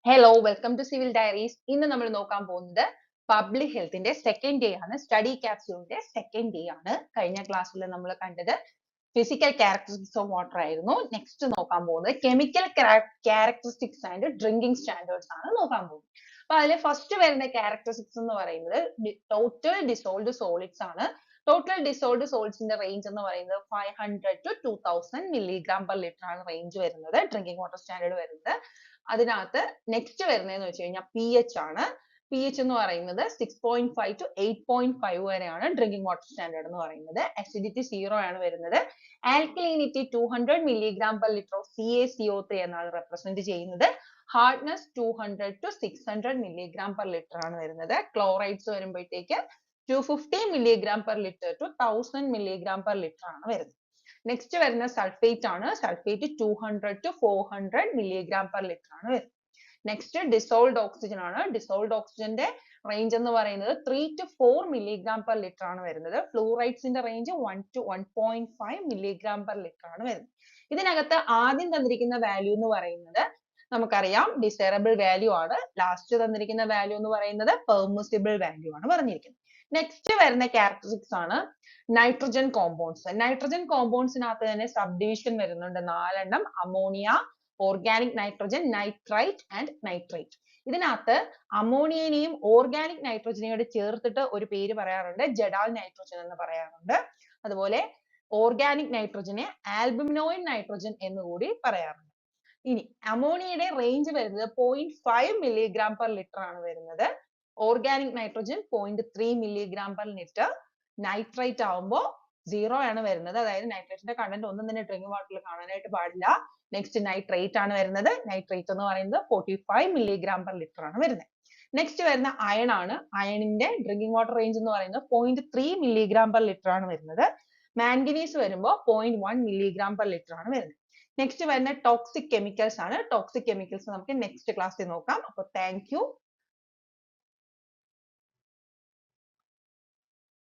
Hello, welcome to Civil Diaries. ഇന്ന് നമ്മൾ നോക്കാൻ പോകുന്നത് പബ്ലിക് ഹെൽത്തിന്റെ സെക്കൻഡ് ഡേ ആണ്. സ്റ്റഡി ക്യാപ്സ്യൂളിന്റെ സെക്കൻഡ് ഡേ ആണ്. കഴിഞ്ഞ ക്ലാസ്സിൽ നമ്മൾ കണ്ടത് ഫിസിക്കൽ ക്യാരക്ടറിസ്റ്റിക്സ് ഓഫ് വാട്ടർ ആയിരുന്നു. നെക്സ്റ്റ് നോക്കാൻ പോകുന്നത് chemical characteristics and drinking standards ആണ് നോക്കാൻ പോകുന്നത്. അപ്പൊ അതിൽ ഫസ്റ്റ് വരുന്ന ക്യാരക്ടറിസ്റ്റിക്സ് എന്ന് പറയുന്നത് ടോട്ടൽ ഡിസോൾവ്ഡ് സോളിഡ്സ് ആണ്. ടോട്ടൽ ഡിസോൾവ്ഡ് സോളിഡ്സിന്റെ റേഞ്ച് എന്ന് പറയുന്നത് 500 to 2000 milligram per liter ആണ് റേഞ്ച് വരുന്നത്. ഡ്രിങ്കിങ് വാട്ടർ സ്റ്റാൻഡേർഡ് വരുന്നത്. അതിനകത്ത് നെക്സ്റ്റ് വരുന്നതെന്ന് വെച്ച് കഴിഞ്ഞാൽ pH ആണ്. pH എന്ന് പറയുന്നത് 6.5 to 8.5 വരെയാണ് ഡ്രിങ്കിങ് വാട്ടർ സ്റ്റാൻഡേർഡ് എന്ന് പറയുന്നത്. അസിഡിറ്റി 0 ആണ് വരുന്നത്. Alkalinity 200 milligram per liter of CaCO3 എന്നാണ് റെപ്രസെന്റ് ചെയ്യുന്നത്. Hardness 200 to 600 milligram per liter ആണ് വരുന്നത്. ക്ലോറൈഡ്സ് വരുമ്പോഴത്തേക്ക് 250 milligram per liter to 1000 milligram per liter ആണ് വരുന്നത്. നെക്സ്റ്റ് വരുന്ന സൾഫേറ്റ് ആണ്. Sulphate 200 to 400 milligram per liter ആണ് വരുന്നത്. നെക്സ്റ്റ് ഡിസോൾവ്ഡ് ഓക്സിജൻ ആണ്. ഡിസോൾവ്ഡ് ഓക്സിജന്റെ റേഞ്ച് എന്ന് പറയുന്നത് 3 to 4 milligram per liter ആണ് വരുന്നത്. ഫ്ലൂറൈഡ്സിന്റെ range 1 to 1.5 milligram per liter ആണ് വരുന്നത്. ഇതിനകത്ത് ആദ്യം തന്നിരിക്കുന്ന വാല്യൂ എന്ന് പറയുന്നത് നമുക്കറിയാം ഡിസൈറബിൾ വാല്യൂ ആണ്. ലാസ്റ്റ് തന്നിരിക്കുന്ന വാല്യൂ എന്ന് പറയുന്നത് പെർമിസിബിൾ വാല്യൂ ആണ് പറഞ്ഞിരിക്കുന്നത്. നെക്സ്റ്റ് വരുന്ന ക്യാരക്ടറിസ്റ്റിക്സ് ആണ് നൈട്രജൻ കോമ്പൗണ്ട്സ്. നൈട്രജൻ കോമ്പൗണ്ട്സിനകത്ത് തന്നെ സബ്ഡിവിഷൻ വരുന്നുണ്ട് 4 എണ്ണം. Ammonia, organic nitrogen, nitrite and nitrate. ഇതിനകത്ത് അമോണിയനെയും ഓർഗാനിക് നൈട്രജനെയും ചേർത്തിട്ട് ഒരു പേര് പറയാറുണ്ട്, ജഡാൽ നൈട്രജൻ എന്ന് പറയാറുണ്ട്. അതുപോലെ ഓർഗാനിക് നൈട്രജനെ ആൽബുമിനോയിൻ നൈട്രജൻ എന്ന് കൂടി പറയാറുണ്ട്. ഇനി അമോണിയയുടെ റേഞ്ച് വരുന്നത് 0.5 milligram per liter ആണ് വരുന്നത്. Organic nitrogen 0.3 milligram per liter. Nitrate ആവുമ്പോൾ 0 ആണ് വരുന്നത്. അതായത് നൈട്രേറ്റിന്റെ കണ്ടന്റ് ഒന്നും തന്നെ ഡ്രിങ്കിങ് വാട്ടറിൽ കാണാനായിട്ട് പാടില്ല. നെക്സ്റ്റ് നൈട്രേറ്റ് ആണ് വരുന്നത്. നൈട്രേറ്റ് എന്ന് പറയുന്നത് 45 milligram per liter ആണ് വരുന്നത്. നെക്സ്റ്റ് വരുന്ന അയൺ ആണ്. അയണിന്റെ ഡ്രിങ്കിങ് വാട്ടർ റേഞ്ച് എന്ന് പറയുന്നത് 0.3 milligram per liter ആണ് വരുന്നത്. മാംഗനീസ് വരുമ്പോൾ 0.1 milligram per liter ആണ് വരുന്നത്. നെക്സ്റ്റ് വരുന്ന ടോക്സിക് കെമിക്കൽസ് ആണ്. ടോക്സിക് കെമിക്കൽസ് നമുക്ക് നെക്സ്റ്റ് ക്ലാസ്സിൽ നോക്കാം. അപ്പോൾ താങ്ക് യു.